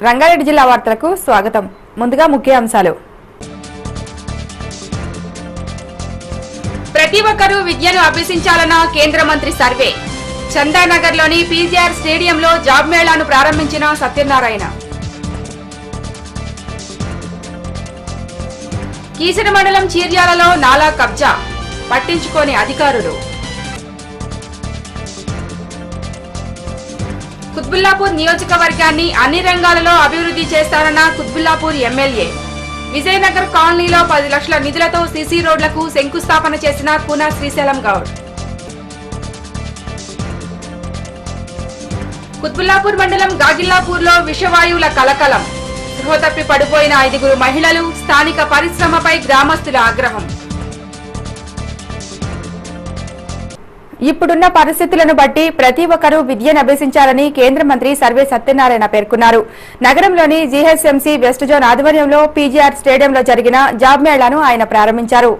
రంగారెడ్డి జిల్లా వార్తలకు స్వాగతం. ముందుగా ముఖ్యాంశాలు. ప్రతి ఒక్కరూ విద్యను అభ్యసించాలన్న కేంద్ర మంత్రి సర్వే. చందానగర్లోని పీజీఆర్ స్టేడియంలో జాబ్ మేళాను ప్రారంభించిన సత్యనారాయణ. కీసర మండలం చీర్యాలలో నాలా కబ్జా, పట్టించుకోని అధికారులు. కుత్బుల్లాపూర్ నియోజకవర్గాన్ని అన్ని రంగాలలో అభివృద్ధి చేస్తారన్న కుత్బుల్లాపూర్ ఎమ్మెల్యే. విజయనగర్ కాలనీలో 10 లక్షల నిధులతో సీసీ రోడ్లకు శంకుస్థాపన చేసిన కూనా శ్రీశైలం గౌడ్. కుత్బుల్లాపూర్ మండలం గాగిల్లాపూర్లో విషవాయువుల కలకలం. స్పృహ తప్పి పడిపోయిన 5 మహిళలు. స్థానిక పరిశ్రమపై గ్రామస్తుల ఆగ్రహం. ఇప్పుడున్న పరిస్థితులను బట్టి ప్రతి ఒక్కరూ విద్యను అభ్యసించాలని కేంద్ర మంత్రి సర్వే సత్యనారాయణ పేర్కొన్నారు. నగరంలోని జీహెచ్ఎంసీ వెస్ట్ జోన్ ఆధ్వర్యంలో పీజీఆర్ స్టేడియంలో జరిగిన జాబ్ మేళాను ఆయన ప్రారంభించారు.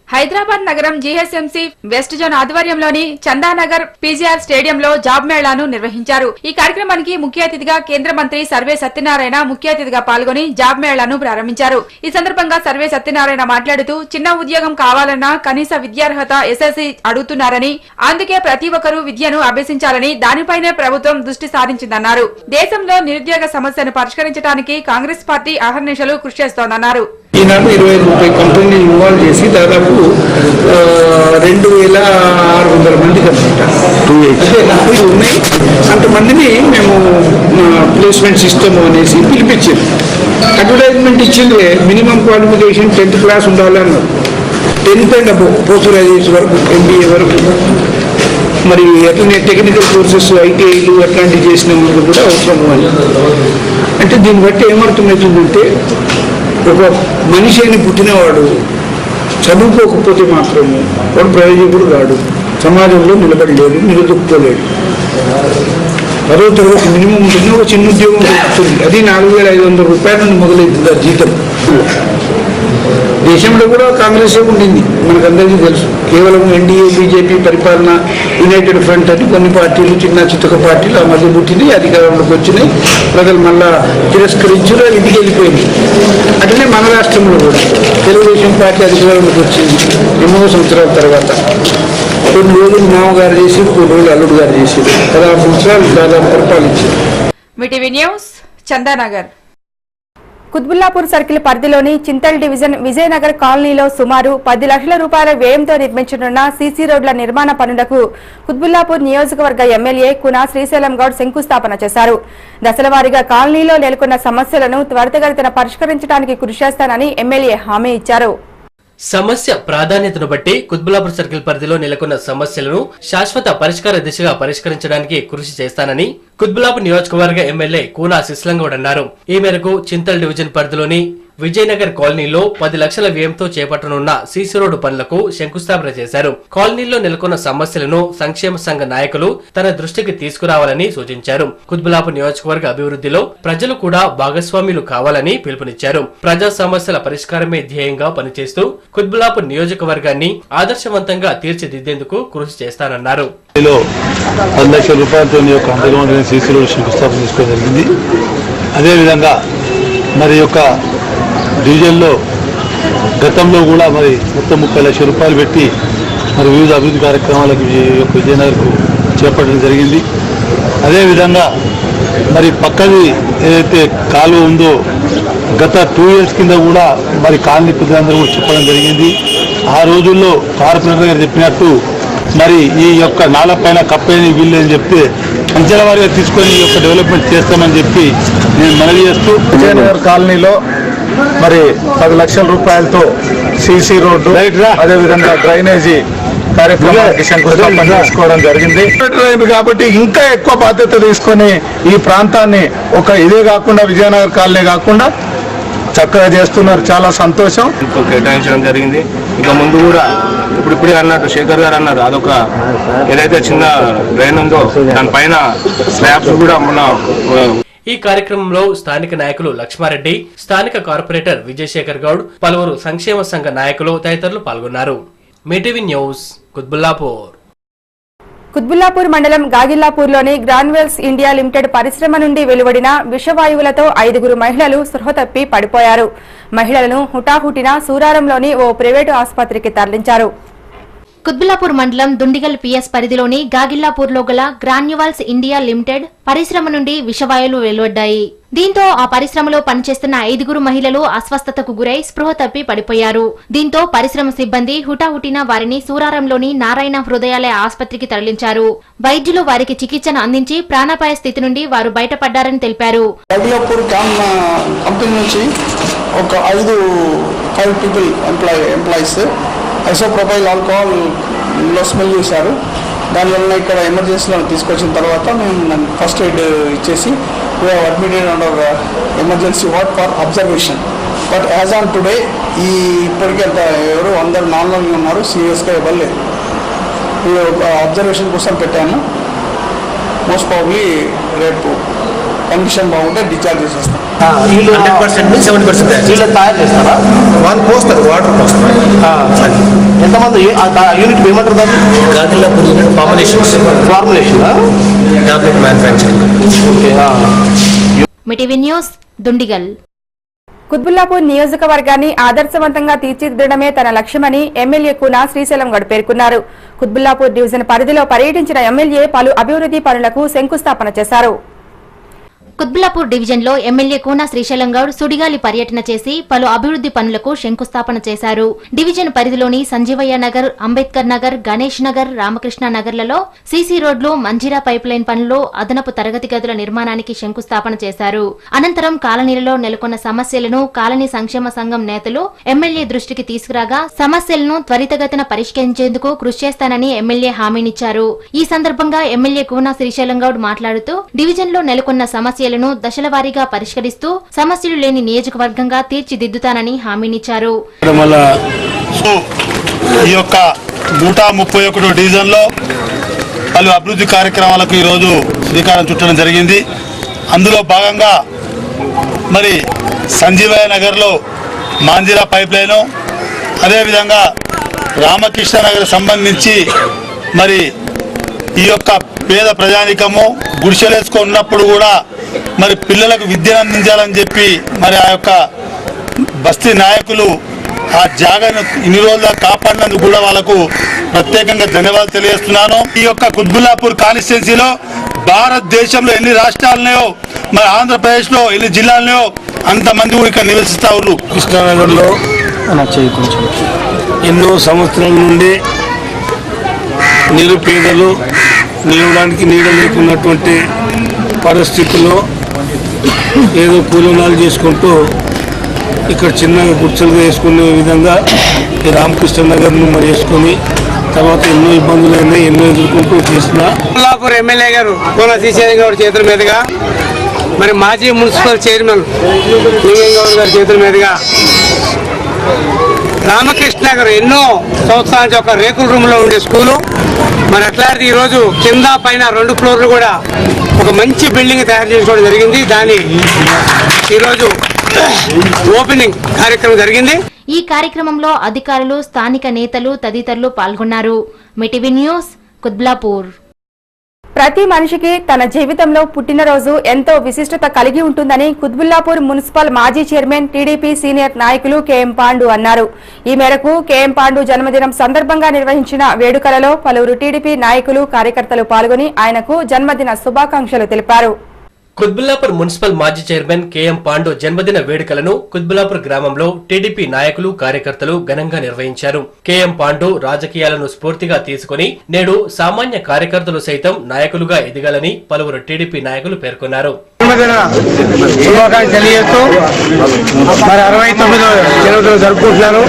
హైదరాబాద్ నగరం జీహెచ్ఎంసీ వెస్ట్ జోన్ ఆధ్వర్యంలోని చందానగర్ పీజీఆర్ స్టేడియంలో జాబ్ మేళాను నిర్వహించారు. ఈ కార్యక్రమానికి ముఖ్య అతిథిగా కేంద్ర మంత్రి సర్వే సత్యనారాయణ ముఖ్య అతిథిగా పాల్గొని జాబ్ మేళాను ప్రారంభించారు. ఈ సందర్భంగా సర్వే సత్యనారాయణ మాట్లాడుతూ చిన్న ఉద్యోగం కావాలన్నా కనీస విద్యార్హత ఎస్ఎస్సీ అడుగుతున్నారని, అందుకే ప్రతి ఒక్కరూ విద్యను అభ్యసించాలని దానిపైనే ప్రభుత్వం దృష్టి సారించిందన్నారు. దేశంలో నిరుద్యోగ సమస్యను పరిష్కరించడానికి కాంగ్రెస్ పార్టీ అహర్నిశలు కృషి చేస్తోందన్నారు. ఈనాడు 25 కంపెనీలు ఇన్వాల్వ్ చేసి దాదాపు 2600 మందికి అనమాట 280 ఉన్నాయి. అంతమందిని మేము ప్లేస్మెంట్ సిస్టమ్ అనేసి పిలిపించారు. అడ్వర్టైజ్మెంట్ ఇచ్చింది మినిమం క్వాలిఫికేషన్ 10th క్లాస్ ఉండాలన్నారు. 10th and above post graduates వరకు, MBA వరకు. మరి అట్లనే టెక్నికల్ కోర్సెస్ ITIలు అట్లాంటివి చేసిన వాళ్ళు కూడా అవసరం అని. అంటే దీన్ని బట్టి ఏమర్థమవుతుందంటే ఒక మనిషి అని పుట్టినవాడు చదువుకోకపోతే మాత్రము వాడు ప్రయోజకుడు కాడు, సమాజంలో నిలబడలేడు, నిలదొక్కుకోలేడు. 10వ తరగతి మినిమం ఉంటుంది, ఒక చిన్న ఉద్యోగం దొరుకుతుంది. అది 4500 రూపాయల నుండి మొదలవుతుంది ఆ జీతం. దేశంలో కూడా కాంగ్రెసే ఉండింది, మనకందరికీ తెలుసు. కేవలం NDA BJP పరిపాలన, యునైటెడ్ ఫ్రంట్ అని కొన్ని పార్టీలు, చిన్న చితక పార్టీలు ఆ మధ్య పుట్టినాయి, అధికారంలోకి వచ్చినాయి. ప్రజలు మళ్ళా తిరస్కరించారు, ఇంటికి వెళ్ళిపోయింది. అట్లనే మన రాష్ట్రంలో కూడా తెలుగుదేశం పార్టీ అధికారంలోకి వచ్చింది 8 సంవత్సరాల తర్వాత. కొన్ని రోజులు మామగారు చేసి, కొన్ని రోజులు అల్లుడు గారు చేసి 16 సంవత్సరాలు దాదాపు పరిపాలించారు. మీటీవీ న్యూస్ చందానగర్. కుత్బుల్లాపూర్ సర్కిల్ పరిధిలోని చింతల్ డివిజన్ విజయనగర్ కాలనీలో సుమారు 10 లక్షల రూపాయల వ్యయంతో నిర్మించనున్న సీసీ రోడ్ల నిర్మాణ పనులకు కుత్బుల్లాపూర్ నియోజకవర్గ ఎమ్మెల్యే కూనా శ్రీశైలం గౌడ్ శంకుస్థాపన చేశారు. దశలవారీగా కాలనీలో నెలకొన్న సమస్యలను త్వరితగతిన పరిష్కరించడానికి కృషి చేస్తానని ఎమ్మెల్యే హామీ ఇచ్చారు. సమస్య ప్రాధాన్యతను బట్టి కుత్బుల్లాపూర్ సర్కిల్ పరిధిలో నెలకొన్న సమస్యలను శాశ్వత పరిష్కార దిశగా పరిష్కరించడానికి కృషి చేస్తానని కుత్బుల్లాపూర్ నియోజకవర్గ ఎమ్మెల్యే కూనా శ్రీశైలం గౌడ్ అన్నారు. ఈ మేరకు చింతల్ డివిజన్ పరిధిలోని విజయనగర్ కాలనీలో 10 లక్షల వ్యయంతో చేపట్టనున్న సీసీ రోడ్డు పనులకు శంకుస్థాపన చేశారు. కాలనీలో నెలకొన్న సమస్యలను సంక్షేమ సంఘ నాయకులు తన దృష్టికి తీసుకురావాలని సూచించారు. కుత్బుల్లాపూర్ నియోజకవర్గ అభివృద్ధిలో ప్రజలు కూడా భాగస్వామ్యులు కావాలని పిలుపునిచ్చారు. ప్రజా సమస్యల పరిష్కారమే ధ్యేయంగా పనిచేస్తూ కుత్బుల్లాపూర్ నియోజకవర్గాన్ని ఆదర్శవంతంగా తీర్చిదిద్దేందుకు కృషి చేస్తానన్నారు. 10 లక్షల రూపాయలతో సీసీ రోడ్డు శంకుస్థాపన చేసుకోవడం జరిగింది. అదేవిధంగా మరి యొక్క డివిజన్లో గతంలో కూడా మరి మొత్తం 30 లక్షల రూపాయలు పెట్టి మరి వివిధ అభివృద్ధి కార్యక్రమాలకు విజయనగర్కు చేపట్టడం జరిగింది. అదేవిధంగా మరి పక్కది ఏదైతే కాలువ ఉందో గత 2 years కింద కూడా మరి కాలనీ ప్రజలందరూ కూడా చెప్పడం జరిగింది. ఆ రోజుల్లో కార్పొరేటర్ గారు చెప్పినట్టు మరి ఈ యొక్క నాల పైన కప్పేని వీళ్ళు అని చెప్తే అంచెల వారిగా తీసుకొని ఈ యొక్క డెవలప్మెంట్ చేస్తామని చెప్పి నేను మనవి చేస్తూ విజయనగర్ కాలనీలో మరి 10 లక్షల రూపాయలతో సీసీ రోడ్డు, అదేవిధంగా డ్రైనేజీ కార్యక్రమానికి శంకుస్థాపన చేసుకోవడం జరిగింది. కాబట్టి ఇంకా ఎక్కువ బాధ్యత తీసుకొని ఈ ప్రాంతాన్ని ఒక ఇదే కాకుండా విజయనగర్ కాలనీ కాకుండా చక్కగా చేస్తున్నారు. చాలా సంతోషం. కేటాయించడం జరిగింది. ఇక ముందు కూడా ఇప్పుడే అన్నట్టు శేఖర్ గారు అన్నారు, అదొక ఏదైతే చిన్న డ్రైన్ ఉందో దానిపైన స్లాబ్స్ కూడా మన. ఈ కార్యక్రమంలో స్థానిక నాయకులు లక్ష్మారెడ్డి, స్థానిక కార్పొరేటర్ విజయశేఖర్ గౌడ్, పలువురు సంక్షేమ సంఘ నాయకులు తదితరులు పాల్గొన్నారు. మీటీవీ న్యూస్ కుత్బుల్లాపూర్. కుత్బుల్లాపూర్ మండలం గాగిల్లాపూర్లోని గ్రాన్యువల్స్ ఇండియా లిమిటెడ్ పరిశ్రమ నుండి వెలువడిన విషవాయువులతో 5 మహిళలు స్పృహ తప్పి పడిపోయారు. మహిళలను హుటాహుటిన సూరారంలోని ఓ ప్రైవేటు ఆసుపత్రికి తరలించారు. కుత్బుల్లాపూర్ మండలం దుండిగల్ పిఎస్ పరిధిలోని గాగిల్లాపూర్లో గల గ్రాన్యువల్స్ ఇండియా లిమిటెడ్ పరిశ్రమ నుండి విషవాయువులు వెలువడ్డాయి. దీంతో ఆ పరిశ్రమలో పనిచేస్తున్న 5 మహిళలు అస్వస్థతకు గురై స్పృహ తప్పి పడిపోయారు. దీంతో పరిశ్రమ సిబ్బంది హుటాహుటిన వారిని సూరారంలోని నారాయణ హృదయాలయ ఆసుపత్రికి తరలించారు. వైద్యులు వారికి చికిత్సను అందించి ప్రాణాపాయ స్థితి నుండి వారు బయటపడ్డారని తెలిపారు. ఐసోప్రొపైల్ ఆల్కహాల్ లో స్మెల్ చేశారు. దానివల్ల ఇక్కడ ఎమర్జెన్సీలో తీసుకొచ్చిన తర్వాత మేము ఫస్ట్ ఎయిడ్ ఇచ్చేసి we are admitted under emergency ward for observation. But as on today ఇప్పటికీ అంత ఎవరు అందరూ నార్మల్గా ఉన్నారు, సీరియస్గా ఇవ్వలేదు. అబ్జర్వేషన్ కోసం పెట్టాను. మోస్ట్ ప్రాబ్లీ రేపు కండిషన్ బాగుంటే డిశ్చార్జ్ చేసేస్తాం. వాళ్ళు పోస్తారు, వాటర్ పోస్తారు. ఎంతమంది యూనిట్ ఏమంటారు దాన్ని? Formulation tablet manufacturing. మిటివి న్యూస్ దుండిగల్. కుత్బుల్లాపూర్ నియోజకవర్గాన్ని ఆదర్శవంతంగా తీర్చిదిద్దడమే తన లక్ష్యమని ఎమ్మెల్యే కూనా శ్రీశైలం గౌడ్ పేర్కొన్నారు. కుత్బుల్లాపూర్ డివిజన్ పరిధిలో పర్యటించిన ఎమ్మెల్యే పలు అభివృద్ధి పనులకు శంకుస్థాపన చేశారు. కుత్బుల్లాపూర్ డివిజన్ లో ఎమ్మెల్యే కూనా శ్రీశైలం గౌడ్ సుడిగాలి పర్యటన చేసి పలు అభివృద్ధి పనులకు శంకుస్థాపన చేశారు. డివిజన్ పరిధిలోని సంజీవయ్య నగర్, అంబేద్కర్ నగర్, గణేష్ నగర్, రామకృష్ణ నగర్లలో సీసీ రోడ్లు, మంజీరా పైప్ లైన్ పనులు, అదనపు తరగతి గదుల నిర్మాణానికి శంకుస్థాపన చేశారు. అనంతరం కాలనీలలో నెలకొన్న సమస్యలను కాలనీ సంక్షేమ సంఘం నేతలు ఎమ్మెల్యే దృష్టికి తీసుకురాగా సమస్యలను త్వరితగతిన పరిష్కరించేందుకు కృషి చేస్తానని ఎమ్మెల్యే హామీనిచ్చారు. ఈ సందర్భంగా ఎమ్మెల్యే కూనా శ్రీశైలం గౌడ్ మాట్లాడుతూ డివిజన్ లో నెలకొన్న సమస్యలను దశలవారీగా పరిష్కరిస్తూ సమస్యలు లేని నియోజకవర్గంగా తీర్చిదిద్దుతానని హామీనిచ్చారు. ఈ యొక్క 131 డివిజన్ లో పలు అభివృద్ధి కార్యక్రమాలకు ఈరోజు శ్రీకారం చుట్టడం జరిగింది. అందులో భాగంగా మరి సంజీవయ్య నగర్లో మాంజీరా పైప్ లైను, అదేవిధంగా రామకృష్ణ నగర్ సంబంధించి మరి ఈ యొక్క పేద ప్రజానికము గుడిసెలేసుకున్నప్పుడు కూడా మరి పిల్లలకు విద్యను అందించాలని చెప్పి మరి ఆ యొక్క బస్తీ నాయకులు ఆ జాగాను ఇన్ని రోజులుగా కాపాడినందుకు కూడా వాళ్ళకు ప్రత్యేకంగా ధన్యవాదాలు తెలియజేస్తున్నాను. ఈ యొక్క కుత్బుల్లాపూర్ కాన్స్టిట్యున్సీలో భారతదేశంలో ఎన్ని రాష్ట్రాలున్నాయో, మరి ఆంధ్రప్రదేశ్లో ఎన్ని జిల్లాలున్నాయో అంతమంది కూడా ఇక్కడ నివసిస్తా ఉన్నారు. కృష్ణానగర్లో ఎన్నో సంవత్సరాల నుండి నిరుపేదలు నిలవడానికి నీడ లేకున్నటువంటి పరిస్థితుల్లో ఏదో కూలీనాలు చేసుకుంటూ ఇక్కడ చిన్నగా గుర్చలుగా వేసుకునే విధంగా ఈ రామకృష్ణ నగర్ను మరి వేసుకొని తర్వాత ఎన్నో ఇబ్బందులు అయినాయి, ఎన్నో ఎదుర్కొంటూ చేసిన కుత్బుల్లాపూర్ ఎమ్మెల్యే గారు కూనా శ్రీశైలం గౌడ్ చేతుల మీదుగా, మరి మాజీ మున్సిపల్ చైర్మన్ లింగం గౌడ్ గారి చేతుల మీదుగా రామకృష్ణ నగర్ ఎన్నో సంవత్సరాల నుంచి ఒక రేకుల రూమ్లో ఉండే స్కూలు మరి అట్లాంటిది ఈరోజు కింద పైన 2 ఫ్లోర్లు కూడా ఒక మంచి బిల్డింగ్ తయారు చేసుకోవడం జరిగింది. దాని ఈరోజు ఓపెనింగ్ కార్యక్రమం జరిగింది. ఈ కార్యక్రమంలో అధికారులు, స్థానిక నేతలు తదితరులు పాల్గొన్నారు. మిటివి న్యూస్ కుత్బుల్లాపూర్. ప్రతి మనిషికి తన జీవితంలో పుట్టినరోజు ఎంతో విశిష్టత కలిగి ఉంటుందని కుత్బుల్లాపూర్ మున్సిపల్ మాజీ చైర్మన్ టీడీపీ సీనియర్ నాయకులు కేఎం పాండు అన్నారు. ఈ మేరకు కేఎం పాండు జన్మదినం సందర్భంగా నిర్వహించిన వేడుకలలో పలువురు టీడీపీ నాయకులు, కార్యకర్తలు పాల్గొని ఆయనకు జన్మదిన శుభాకాంక్షలు తెలిపారు. కుత్బుల్లాపూర్ మున్సిపల్ మాజీ చైర్మన్ కేఎం పాండు జన్మదిన వేడుకలను కుత్బుల్లాపూర్ గ్రామంలో టీడీపీ నాయకులు, కార్యకర్తలు ఘనంగా నిర్వహించారు. కేఎం పాండు రాజకీయాలను స్ఫూర్తిగా తీసుకుని నేడు సామాన్య కార్యకర్తలు సైతం నాయకులుగా ఎదగాలని పలువురు టీడీపీ నాయకులు పేర్కొన్నారు. శుభాకాంక్షలు తెలియజేస్తూ మరి 69వ జన్మదినం జరుపుకుంటున్నారు.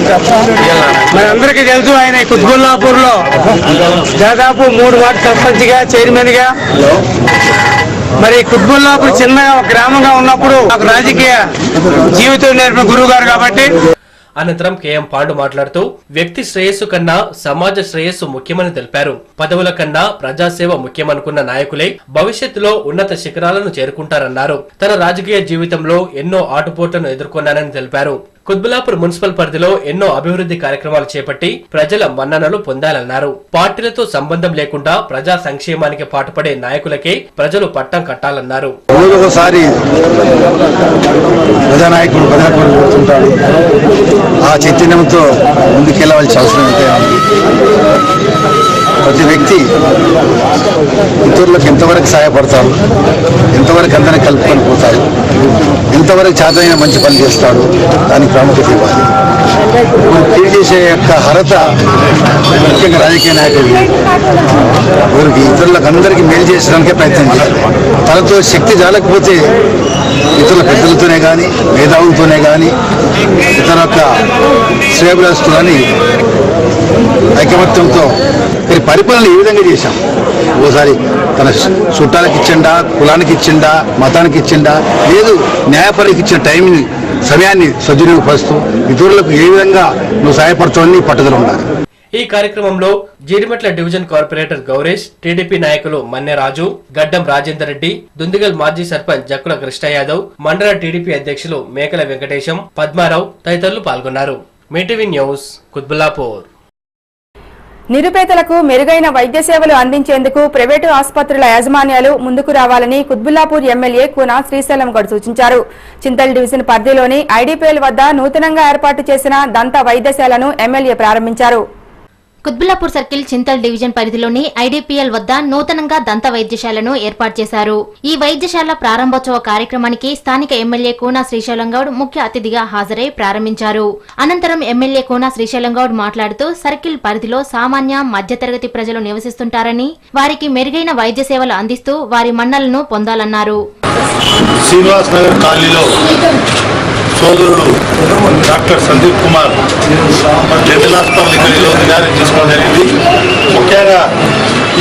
మరి అందరికీ తెలుసు ఆయన కుత్బుల్లాపూర్ లో దాదాపు 3 వార్డు సర్పంచ్ గా, చైర్మన్ గా, మరి కుత్బుల్లాపూర్ చిన్నగా ఒక గ్రామంగా ఉన్నప్పుడు నాకు రాజకీయ జీవితం నేర్పిన గురువు గారు కాబట్టి. అనంతరం కేఎం పాండు మాట్లాడుతూ వ్యక్తి శ్రేయస్సు కన్నా సమాజ శ్రేయస్సు ముఖ్యమని తెలిపారు. పదవుల కన్నా ప్రజాసేవ ముఖ్యమనుకున్న నాయకులే భవిష్యత్తులో ఉన్నత శిఖరాలను చేరుకుంటారన్నారు. తన రాజకీయ జీవితంలో ఎన్నో ఆటుపోట్లను ఎదుర్కొన్నానని తెలిపారు. కుత్బుల్లాపూర్ మున్సిపల్ పరిధిలో ఎన్నో అభివృద్ధి కార్యక్రమాలు చేపట్టి ప్రజల మన్ననలు పొందాలన్నారు. పార్టీలతో సంబంధం లేకుండా ప్రజా సంక్షేమానికి పాటుపడే నాయకులకే ప్రజలు పట్టం కట్టాలన్నారు. ఒకసారి ప్రజానాయకుడు ప్రజాపడుతుంటాడు. ఆ చైతన్యంతో ముందుకెళ్లవలసిన అవసరం అయితే ప్రతి వ్యక్తి ఇతరులకు ఎంతవరకు సహాయపడతారు, ఎంతవరకు అందరినీ కలుపుకొని పోతారు, ఎంతవరకు చేతనైన మంచి పని చేస్తాడు, దానికి ప్రాముఖ్యత ఇవ్వాలి. కీడు చేసే యొక్క అర్హత ముఖ్యంగా రాజకీయ నాయకులు వీరికి ఇతరులకు అందరికీ మేలు చేసడానికే ప్రయత్నం చేయాలి. తనతో శక్తి జాలకపోతే ఇతరుల పెద్దలతోనే కానీ మేధావులతోనే కానీ ఇతర యొక్క శ్రేయభిలాషులని ఐకమత్యంతో మీరు పరిపాలన ఏ విధంగా చేశాం. ఓసారి తన చుట్టాలకు ఇచ్చిండా, కులానికి ఇచ్చిండా, మతానికి ఇచ్చిండా, లేదు న్యాయపరికి ఇచ్చిన టైంని సమయాన్ని సద్వినియోగపరుస్తూ ఇతరులకు ఏ విధంగా నువ్వు సహాయపరచని పట్టుదల ఉండాలి. ఈ కార్యక్రమంలో జీడిమెట్ల డివిజన్ కార్పొరేటర్ గౌరేష్, టీడీపీ నాయకులు మన్నెరాజు, గడ్డం రాజేందర్ రెడ్డి, దుందిగల్ మాజీ సర్పంచ్ జక్కుల కృష్ణ యాదవ్, మండల టీడీపీ అధ్యక్షులు మేకల వెంకటేశం, పద్మారావు తదితరులు పాల్గొన్నారు. మీటీవీ న్యూస్, కుత్బుల్లాపూర్. నిరుపేదలకు మెరుగైన వైద్య సేవలు అందించేందుకు ప్రైవేటు ఆసుపత్రుల యాజమాన్యాలు ముందుకు రావాలని కుత్బుల్లాపూర్ ఎమ్మెల్యే కూన శ్రీశైలం గౌడ్ సూచించారు. చింతల్ డివిజన్ పరిధిలోని ఐడీపీఎల్ వద్ద నూతనంగా ఏర్పాటు చేసిన దంత వైద్యశాలను ఎమ్మెల్యే ప్రారంభించారు. కుత్బుల్లాపూర్ సర్కిల్ చింతల్ డివిజన్ పరిధిలోని ఐడీపీఎల్ వద్ద నూతనంగా దంత వైద్యశాలను ఏర్పాటు చేశారు. ఈ వైద్యశాల ప్రారంభోత్సవ కార్యక్రమానికి స్థానిక ఎమ్మెల్యే కూన శ్రీశైలం గౌడ్ ముఖ్య అతిథిగా హాజరై ప్రారంభించారు. అనంతరం ఎమ్మెల్యే కూన శ్రీశైలం గౌడ్ మాట్లాడుతూ సర్కిల్ పరిధిలో సామాన్య మధ్యతరగతి ప్రజలు నివసిస్తుంటారని వారికి మెరుగైన వైద్య సేవలు అందిస్తూ వారి మన్నలను పొందాలన్నారు. శ్రీనివాస్ నగర్ కాలనీలో సోదరుడు doctor Sandeep Kumar dental hospital ఇక్కడ ఈరోజు రియాలిటీ తీసుకోవడం జరిగింది. ముఖ్యంగా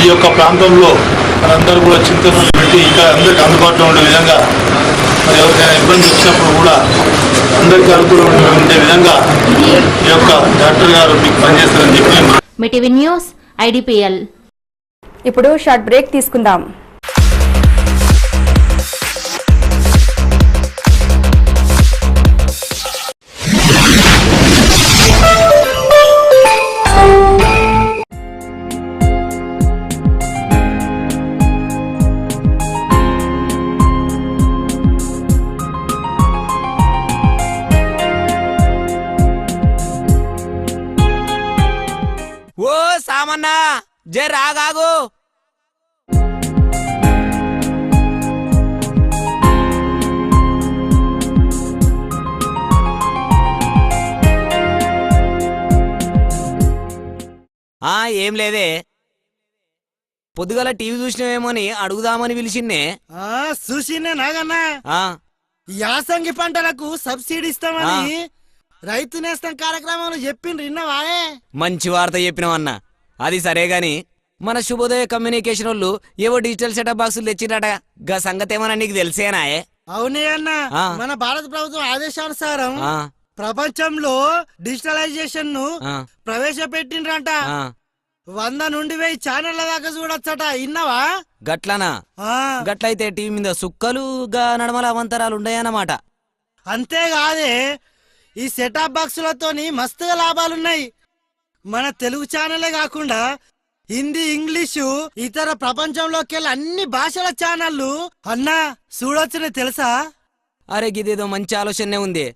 ఈ యొక్క ప్రాంతంలో మనందరూ కూడా చింతనలు పెట్టి ఇంకా అందరికీ అందుబాటులో ఉండే విధంగా మరి ఎవరికైనా ఇబ్బంది వచ్చినప్పుడు కూడా అందరికీ అనుకూలంగా ఉండే విధంగా ఈ యొక్క డాక్టర్ గారు మీకు పనిచేస్తారని చెప్పి. Mee TV news IDPL. ఇప్పుడు షార్ట్ బ్రేక్ తీసుకుందాం. ఓ సామన్నా జై రాగాగు. ఏం లేదే, పొద్దుగల టీవీ చూసినవేమోని అడుగుదామని పిలిచిన్నే. చూసినే నాగన్నా యాసంగి పంటలకు సబ్సిడీ ఇస్తామని రైతు నేస్తం కార్యక్రమంలో చెప్పిండ్రు, విన్నావాయే? మంచి వార్త చెప్పినవన్నా. అది సరే గాని మన శుభోదయ కమ్యూనికేషన్ వాళ్ళు ఏవో డిజిటల్ సెటప్ బాక్సులు తెచ్చిరట, గా సంగతి ఏమన్నా నీకు తెలిసేనాయే? అవునే అన్న, మన భారత ప్రభుత్వం ఆదేశానుసారం ప్రపంచంలో డిజిటలైజేషన్ ను ప్రవేశపెట్టిండ్రంట. 100 నుండి 1000 ఛానళ్ల దాకా చూడొచ్చట, ఇన్నవా? గట్లనా? గట్లయితే టీవీ మీద సుక్కలు గా నడమల అవంతరాలు ఉండయన్నమాట. అంతేకాదే ఈ సెటాప్ బాక్సులతోని మస్తుగా లాభాలున్నాయి. మన తెలుగు ఛానలే కాకుండా హిందీ, ఇంగ్లీషు, ఇతర ప్రపంచంలోకెళ్ళి అన్ని భాషల ఛానళ్లు అన్నా చూడొచ్చని తెలుసా? అరే గిదేదో మంచి ఆలోచనే ఉంది.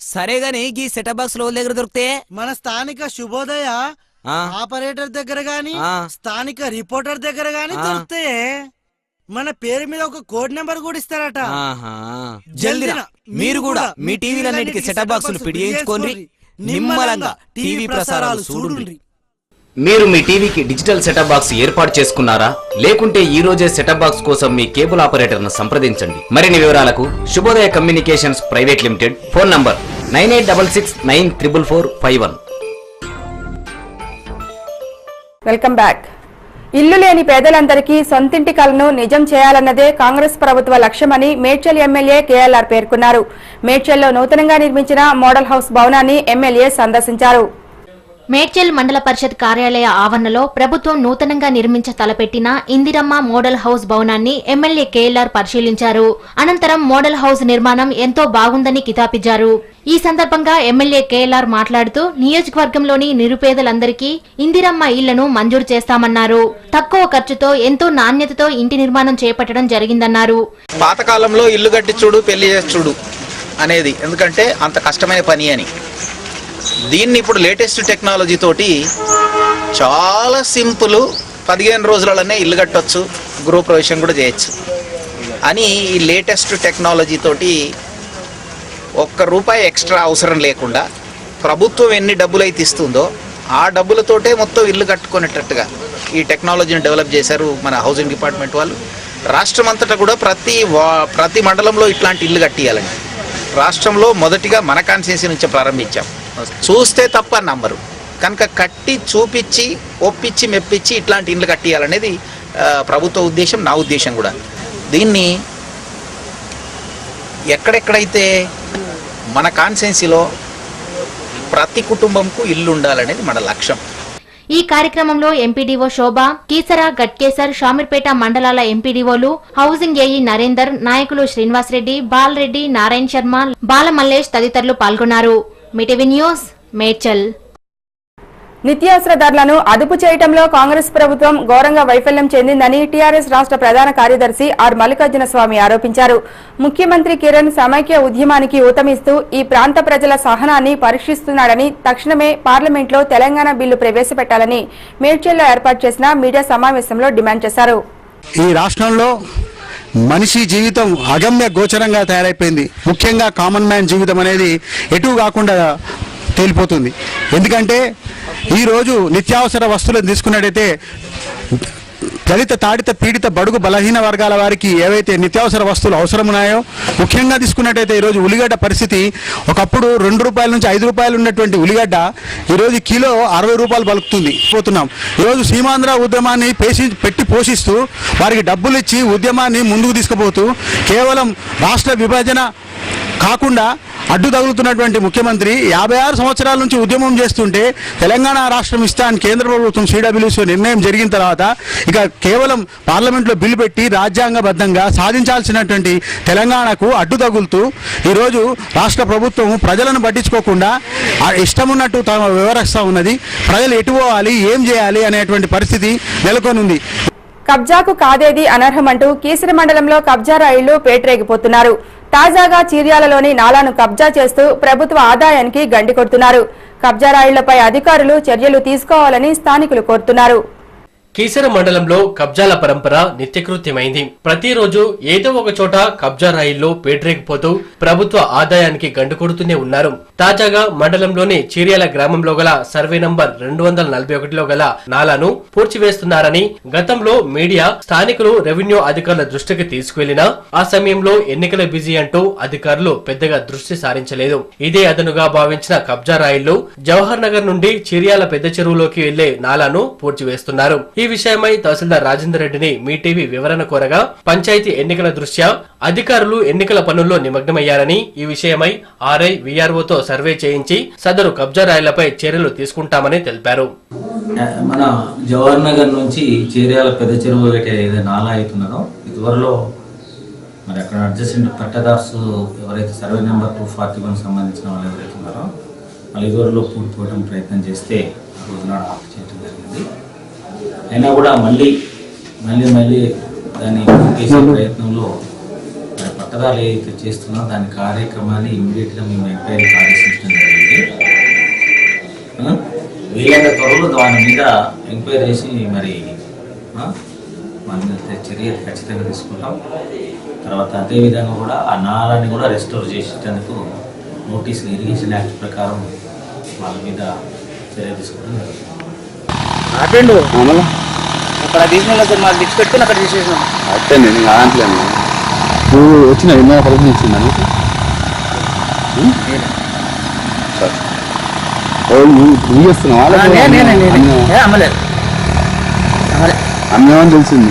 సరే గాని గీ సెటప్ బాక్స్ లో దగ్గర దొరికితే మన స్థానిక శుభోదయ ఆపరేటర్ దగ్గర గాని స్థానిక రిపోర్టర్ దగ్గర గాని దొరికితే మన పేరు మీద ఒక కోడ్ నెంబర్ కూడా ఇస్తారట. జల్దిరా మీరు కూడా మీ టీవీలన్నిటికీ సెటప్ బాక్సులు పిడియించుకోండి, నిమ్మలంగా టీవీ ప్రసారాలు చూడండి. మీరు మీ టీవీకి డిజిటల్ సెటప్ బాక్స్ ఏర్పాటు చేసుకున్నారా? లేకుంటే ఈ రోజే సెటప్ బాక్స్ కోసం మీ కేబుల్ ఆపరేటర్ను సంప్రదించండి. మరిన్ని వివరాలకు Subhodaya communications private limited, phone number 9866944451. Welcome back. ఇల్లు లేని పేదలందరికీ సొంతింటి కలను నిజం చేయాలన్నదే కాంగ్రెస్ ప్రభుత్వ లక్ష్యమని మేడ్చల్ ఎమ్మెల్యే కేఎల్ఆర్ పేర్కొన్నారు. మేడ్చల్లో నూతనంగా నిర్మించిన మోడల్ హౌస్ భవనాన్ని ఎమ్మెల్యే సందర్శించారు. మేడ్చల్ మండల పరిషత్ కార్యాలయ ఆవరణలో ప్రభుత్వం నూతనంగా నిర్మించ తలపెట్టిన ఇందిరమ్మ మోడల్ హౌస్ భవనాన్ని ఎమ్మెల్యే కేఎల్ఆర్ పరిశీలించారు. అనంతరం మోడల్ హౌస్ నిర్మాణం ఎంతో బాగుందని కితాబిచ్చారు. ఈ సందర్భంగా ఎమ్మెల్యే కేఎల్ఆర్ మాట్లాడుతూ నియోజకవర్గంలోని నిరుపేదలందరికీ ఇందిరమ్మ ఇళ్లను మంజూరు చేస్తామన్నారు. తక్కువ ఖర్చుతో ఎంతో నాణ్యతతో ఇంటి నిర్మాణం చేపట్టడం జరిగిందన్నారు. పాతకాలంలో ఇల్లు కట్టి చూడు పెళ్లి చేసి చూడు అనేది ఎందుకంటే అంత కష్టమైన పని అని, దీన్ని ఇప్పుడు లేటెస్ట్ టెక్నాలజీ తోటి చాలా సింపుల్ 15 రోజులలోనే ఇల్లు కట్టొచ్చు, గృహప్రవేశం కూడా చేయొచ్చు అని ఈ లేటెస్ట్ టెక్నాలజీ తోటి ₹1 ఎక్స్ట్రా అవసరం లేకుండా ప్రభుత్వం ఎన్ని డబ్బులు అయితే ఇస్తుందో ఆ డబ్బులతోటే మొత్తం ఇల్లు కట్టుకునేటట్టుగా ఈ టెక్నాలజీని డెవలప్ చేశారు మన హౌసింగ్ డిపార్ట్మెంట్ వాళ్ళు. రాష్ట్రం అంతటా కూడా ప్రతి మండలంలో ఇట్లాంటి ఇల్లు కట్టియాలండి. రాష్ట్రంలో మొదటిగా మన కాన్స్టిట్యున్సీ నుంచి ప్రారంభించాం. చూస్తే తప్ప నంబరు కనుక కట్టి చూపించి ఒప్పించి మెప్పించి ఇట్లాంటి ఇండ్లు కట్టియాలనేది ప్రభుత్వ ఉద్దేశం, నా ఉద్దేశం కూడా. దీన్ని ఎక్కడెక్కడైతే మన కాన్స్టిట్యున్సీలో ప్రతి కుటుంబంకు ఇల్లు ఉండాలనేది మన లక్ష్యం. ఈ కార్యక్రమంలో ఎంపీడీఓ శోభ, కీసరా, గట్కేసర్, షామీర్పేట మండలాల ఎంపీడీఓలు, హౌసింగ్ ఏఈ నరేందర్, నాయకులు శ్రీనివాసరెడ్డి, బాలరెడ్డి, నారాయణ శర్మ, బాలమల్లేష్ తదితరులు పాల్గొన్నారు. మీటీవీ న్యూస్, మేడ్చల్. నిత్యావసర ధరలను అదుపు చేయడంలో కాంగ్రెస్ ప్రభుత్వం ఘోరంగా వైఫల్యం చెందిందని టీఆర్ఎస్ రాష్ట్ర ప్రధాన కార్యదర్శి ఆర్ మల్లికార్జున స్వామి ఆరోపించారు. ముఖ్యమంత్రి కిరణ్ సమైక్య ఉద్యమానికి ఊతమిస్తూ ఈ ప్రాంత ప్రజల సహనాన్ని పరీక్షిస్తున్నాడని, తక్షణమే పార్లమెంట్లో తెలంగాణ బిల్లు ప్రవేశపెట్టాలని మేడ్చల్లో ఏర్పాటు చేసిన మీడియా సమావేశంలో డిమాండ్ చేశారు. ఈ రాష్ట్రంలో మనిషి జీవితం అగమ్య గోచరంగా తయారైపోయింది. ముఖ్యంగా కామన్ మ్యాన్ జీవితం అనేది ఎటు కాకుండా తేలిపోతుంది. ఎందుకంటే ఈరోజు నిత్యావసర వస్తువులను తీసుకున్నట్టయితే దళిత, తాడిత, పీడిత, బడుగు, బలహీన వర్గాల వారికి ఏవైతే నిత్యావసర వస్తువులు అవసరం ఉన్నాయో, ముఖ్యంగా తీసుకున్నట్టయితే ఈరోజు ఉల్లిగడ్డ పరిస్థితి ఒకప్పుడు ₹2 నుంచి ₹5 ఉన్నటువంటి ఉల్లిగడ్డ ఈరోజు కిలో ₹60 పలుకుతుంది పోతున్నాం. ఈరోజు సీమాంధ్ర ఉద్యమాన్ని పెట్టి పోషిస్తూ వారికి డబ్బులు ఇచ్చి ఉద్యమాన్ని ముందుకు తీసుకుపోతూ కేవలం రాష్ట్ర విభజన కాకుండా అడ్డు తగులుతున్నటువంటి ముఖ్యమంత్రి 56 సంవత్సరాల నుంచి ఉద్యమం చేస్తుంటే తెలంగాణ రాష్ట్రం ఇస్తా అని కేంద్ర ప్రభుత్వం CWC నిర్ణయం జరిగిన తర్వాత ఇక కేవలం పార్లమెంట్లో బిల్లు పెట్టి రాజ్యాంగబద్ధంగా సాధించాల్సినటువంటి తెలంగాణకు అడ్డు తగులుతూ ఈరోజు రాష్ట్ర ప్రభుత్వం ప్రజలను పట్టించుకోకుండా ఇష్టమున్నట్టు తాను వివరిస్తూ ఉన్నది. ప్రజలు ఎటు పోవాలి, ఏం చేయాలి అనేటువంటి పరిస్థితి నెలకొనుంది. కబ్జాకు కాదేది అనర్హమంటూ కీసర మండలంలో కబ్జా రైళ్లు పేటరేగిపోతున్నారు. తాజాగా చీర్యాలలోని నాలాను కబ్జా చేస్తూ ప్రభుత్వ ఆదాయానికి గండి కొడుతున్నారు. కబ్జా రైళ్లపై అధికారులు చర్యలు తీసుకోవాలని స్థానికులు కోరుతున్నారు. కీసర మండలంలో కబ్జాల పరంపర నిత్యకృత్యమైంది. ప్రతిరోజు ఏదో ఒక చోట కబ్జా రాయిల్లో పేటరేగిపోతూ ప్రభుత్వ ఆదాయానికి గండు కొడుతూనే ఉన్నారు. తాజాగా మండలంలోని చీర్యాల గ్రామంలో గల సర్వే నంబర్ 241లో గల నాలాను పూడ్చివేస్తున్నారని గతంలో మీడియా, స్థానికులు, రెవెన్యూ అధికారుల దృష్టికి తీసుకువెళ్లినా ఆ సమయంలో ఎన్నికల బిజీ అంటూ అధికారులు పెద్దగా దృష్టి సారించలేదు. ఇదే అదనుగా భావించిన కబ్జా రాయిల్లో జవహర్ నగర్ నుండి చీర్యాల పెద్ద చెరువులోకి వెళ్లే నాలాను పూడ్చివేస్తున్నారు. ఈ విషయమై తహసీల్దార్ రాజేందర్ రెడ్డిని మీటీవీ వివరణ కోరగా పంచాయతీ ఎన్నికల దృష్ట్యా అధికారులు ఎన్నికల పనుల్లో నిమగ్నమయ్యారని, ఈ విషయమై ఆర్ఐ, వీఆర్ఓతో సర్వే చేయించి సదరు కబ్జా రాయిలపై చర్యలు తీసుకుంటామని తెలిపారు. మన జవహర్ నగర్ నుంచి చీర్యాల పెద్ద చెరువు ఏదైతే నాలా అవుతున్నదో ఇదివరలో మరి అక్కడ అడ్జస్టెంట్ పట్టదార్సు ఎవరైతే సర్వే నెంబర్ 241 సంబంధించిన వాళ్ళు ఎవరైతే ఉన్నారో వాళ్ళు ఇదివరలో పూర్తిపోవడం ప్రయత్నం చేస్తే ఆ రోజు నాడు ఆఫ్ చేయడం జరిగింది. అయినా కూడా మళ్ళీ దాన్ని చేసే ప్రయత్నంలో పట్టదారులు ఏదైతే చేస్తున్నారో దాని కార్యక్రమాన్ని ఇమ్మీడియట్గా మేము ఎంక్వైరీకి ఆదేశించడం జరిగింది. వీలైన త్వరలో దాని మీద ఎంక్వైరీ చేసి మరి మన చర్యలు ఖచ్చితంగా తీసుకుంటాం. తర్వాత అదేవిధంగా కూడా ఆ నాలాన్ని కూడా రెస్టోర్ చేసేందుకు నోటీసులు ఇరిగేషన్ యాక్ట్ ప్రకారం వాళ్ళ మీద చర్య తీసుకోవడం జరుగుతుంది. ఆపండు అక్కడ తీసుకుని మాకు డిచ్ పెట్టుకుని అక్కడ తీసేసాం. అయితే నేను ఆంట్లేను నువ్వు వచ్చిన ఎన్నో పదవి ఇచ్చిందని నువ్వు చేస్తున్నావా అమ్మేమని తెలిసింది.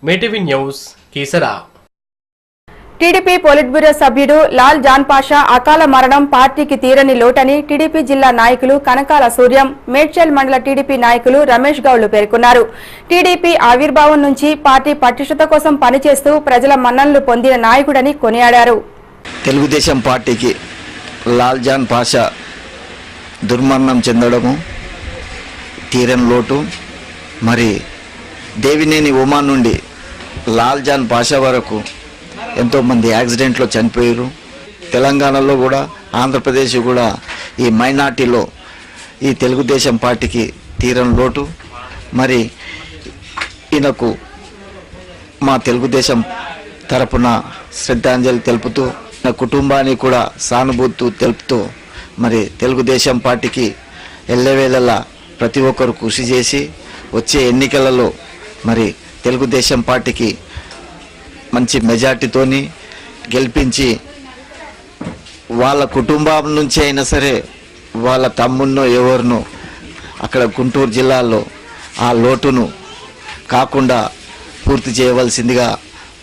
Mee TV news Keesara. TDP polit bureau సభ్యుడు లాల్ జాన్ పాషా అకాల మరణం పార్టీకి తీరని లోటని టీడీపీ జిల్లా నాయకులు కనకాల సూర్యం, మేడ్చల్ మండల టీడీపీ నాయకులు రమేష్ గౌడ్లు పేర్కొన్నారు. టీడీపీ ఆవిర్భావం నుంచి పార్టీ పటిష్టత కోసం పనిచేస్తూ ప్రజల మన్ననలు పొందిన నాయకుడని కొనియాడారు. తెలుగుదేశం పార్టీకి లాల్ జాన్ పాషా దుర్మరణం చెందడము తీరని లోటు. మరి దేవినేని ఉమా నుండి లాల్ జాన్ పాషా వరకు ఎంతోమంది యాక్సిడెంట్లో చనిపోయారు. తెలంగాణలో కూడా, ఆంధ్రప్రదేశ్ కూడా ఈ మైనార్టీలో ఈ తెలుగుదేశం పార్టీకి తీరని లోటు. మరి ఈయనకు మా తెలుగుదేశం తరపున శ్రద్ధాంజలి తెలుపుతూ, నా కుటుంబానికి కూడా సానుభూతి తెలుపుతూ, మరి తెలుగుదేశం పార్టీకి ఎల్లవేళలా ప్రతి ఒక్కరు కృషి చేసి వచ్చే ఎన్నికలలో మరి తెలుగుదేశం పార్టీకి మంచి మెజార్టీతోని గెలిపించి వాళ్ళ కుటుంబం నుంచి అయినా సరే వాళ్ళ తమ్మున్నో ఎవరినో అక్కడ గుంటూరు జిల్లాలో ఆ లోటును కాకుండా పూర్తి చేయవలసిందిగా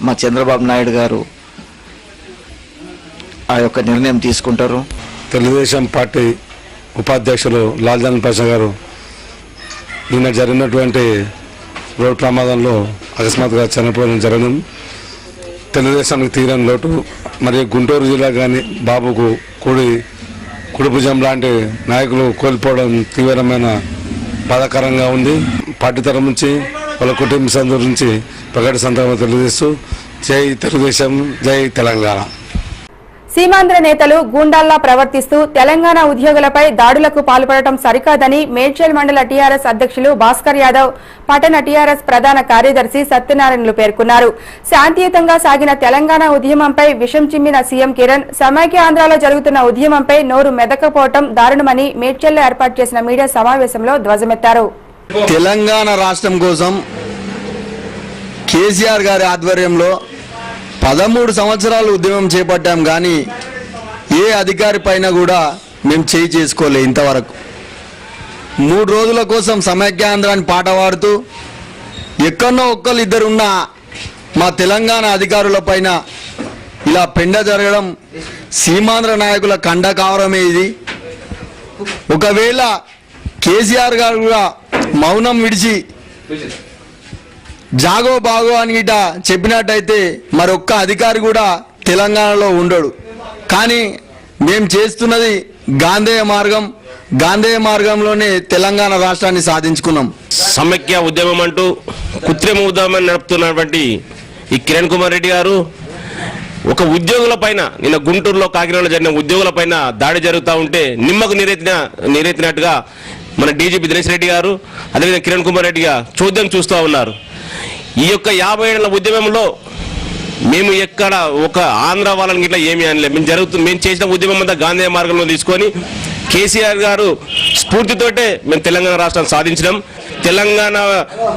మా చంద్రబాబు నాయుడు గారు ఆ యొక్క నిర్ణయం తీసుకుంటారు. తెలుగుదేశం పార్టీ ఉపాధ్యక్షులు లాల్ జాన్ పాషా గారు నిన్న జరిగినటువంటి రోడ్డు ప్రమాదంలో అకస్మాత్తుగా చనిపోవడం జరగడం తెలుగుదేశానికి తీరని లోటు. మరియు గుంటూరు జిల్లా కానీ బాబుకు కుడిభుజం లాంటి నాయకులు కోల్పోవడం తీవ్రమైన బాధాకరంగా ఉంది. పార్టీ తరఫు నుంచి వాళ్ళ కుటుంబ సభ్యుల నుంచి ప్రకటి సందర్భంగా తెలియజేస్తూ జై తెలుగుదేశం, జై తెలంగాణ. సీమాంధ్ర నేతలు గూండాల్లా ప్రవర్తిస్తూ తెలంగాణ ఉద్యోగులపై దాడులకు పాల్పడటం సరికాదని మేడ్చల్ మండల టీఆర్ఎస్ అధ్యక్షులు భాస్కర్ యాదవ్, పట్టణ టీఆర్ఎస్ ప్రధాన కార్యదర్శి సత్యనారాయణలు పేర్కొన్నారు. శాంతియుతంగా సాగిన తెలంగాణ ఉద్యమంపై విషం చిమ్మిన సీఎం కిరణ్, సమైక్య ఆంధ్రాలో జరుగుతున్న ఉద్యమంపై నోరు మెదకపోవటం దారుణమని మేడ్చల్లో ఏర్పాటు చేసిన మీడియా సమావేశంలో ధ్వజమెత్తారు. తెలంగాణ రాష్ట్రం కోసం కేసీఆర్ గారి ఆధ్వర్యంలో 13 సంవత్సరాలు ఉద్యమం చేపట్టాం, కానీ ఏ అధికారి పైన కూడా మేము చేయి చేసుకోలే. ఇంతవరకు 3 రోజుల కోసం సమైక్యాంధ్రాన్ని పాట పాడుతూ ఎక్కడో ఒక్కరు ఇద్దరున్న మా తెలంగాణ అధికారుల పైన ఇలా పెండ జరగడం సీమాంధ్ర నాయకుల కండ కావడమే ఇది. ఒకవేళ కేసీఆర్ గారు కూడా మౌనం విడిచి జాగో బాగో అని గిట చెప్పినట్టయితే మరొక్క అధికారి కూడా తెలంగాణలో ఉండడు. కానీ మేము చేస్తున్నది గాంధేయ మార్గం, గాంధేయ మార్గంలోనే తెలంగాణ రాష్ట్రాన్ని సాధించుకున్నాం. సమైక్య ఉద్యమం అంటూ కృత్రిమ ఉద్యమం నడుపుతున్నటువంటి ఈ కిరణ్ కుమార్ రెడ్డి గారు ఒక ఉద్యోగుల పైన, నిన్న గుంటూరులో కాకినాడలో జరిగిన ఉద్యోగుల పైన దాడి జరుగుతూ ఉంటే నిమ్మకు నీరెత్తినట్టుగా మన డీజీపీ దినేష్ రెడ్డి గారు, అదేవిధంగా కిరణ్ కుమార్ రెడ్డి గారు చూద్దాం చూస్తూ ఉన్నారు. ఈ యొక్క 50 ఏళ్ల ఉద్యమంలో మేము ఎక్కడ ఒక ఆంధ్ర వాళ్ళని ఇట్లా ఏమీ అనలేదు. మేము చేసిన ఉద్యమం అంతా గాంధీ మార్గంలో తీసుకొని కేసీఆర్ గారు స్ఫూర్తితోటే మేము తెలంగాణ రాష్ట్రాన్ని సాధించినాం. తెలంగాణ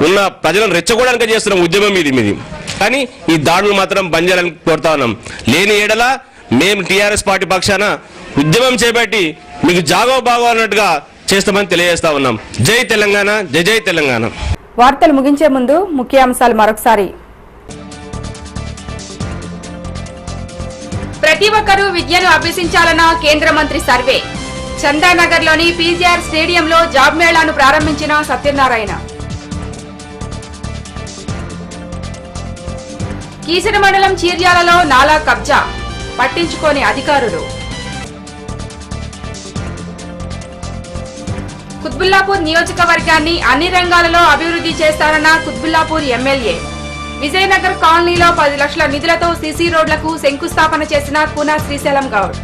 ఉన్న ప్రజలను రెచ్చగొడడానికి చేస్తున్నాం ఉద్యమం మీది. కానీ ఈ దాడులు మాత్రం బంద్ చేయాలని కోరుతా ఉన్నాం. లేని ఏడల మేము టీఆర్ఎస్ పార్టీ పక్షాన ఉద్యమం చేపట్టి మీకు జాగో బాగో అన్నట్టుగా చేస్తామని తెలియజేస్తా ఉన్నాం. జై తెలంగాణ, జై జై తెలంగాణ. వార్తలు ముగించే ముందు ముఖ్యాంశాలు మరొకసారి. ప్రతి ఒక్కరూ విద్యను అభ్యసించాలన్న కేంద్ర మంత్రి సర్వే. చందానగర్లోని పీజీఆర్ స్టేడియంలో జాబ్ మేళాను ప్రారంభించిన సత్యనారాయణ. కీసర మండలం చీర్యాలలో నాలా కబ్జా, పట్టించుకోని అధికారులు. కుత్బుల్లాపూర్ నియోజకవర్గాన్ని అన్ని రంగాలలో అభివృద్ధి చేస్తారన్న కుత్బుల్లాపూర్ ఎమ్మెల్యే. విజయనగర్ కాలనీలో 10 లక్షల నిధులతో సీసీ రోడ్లకు శంకుస్థాపన చేసిన కూనా శ్రీశైలం గౌడ్.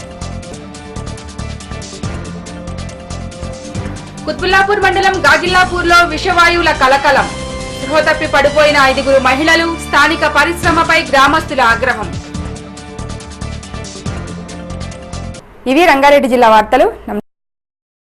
కుత్బుల్లాపూర్ మండలం గాగిల్లాపూర్లో విషవాయువుల కలకలం. స్పృహ తప్పి పడిపోయిన 5 మహిళలు, స్థానిక పరిశ్రమపై గ్రామస్తుల ఆగ్రహం. ఇవి రంగారెడ్డి జిల్లా వార్తలు.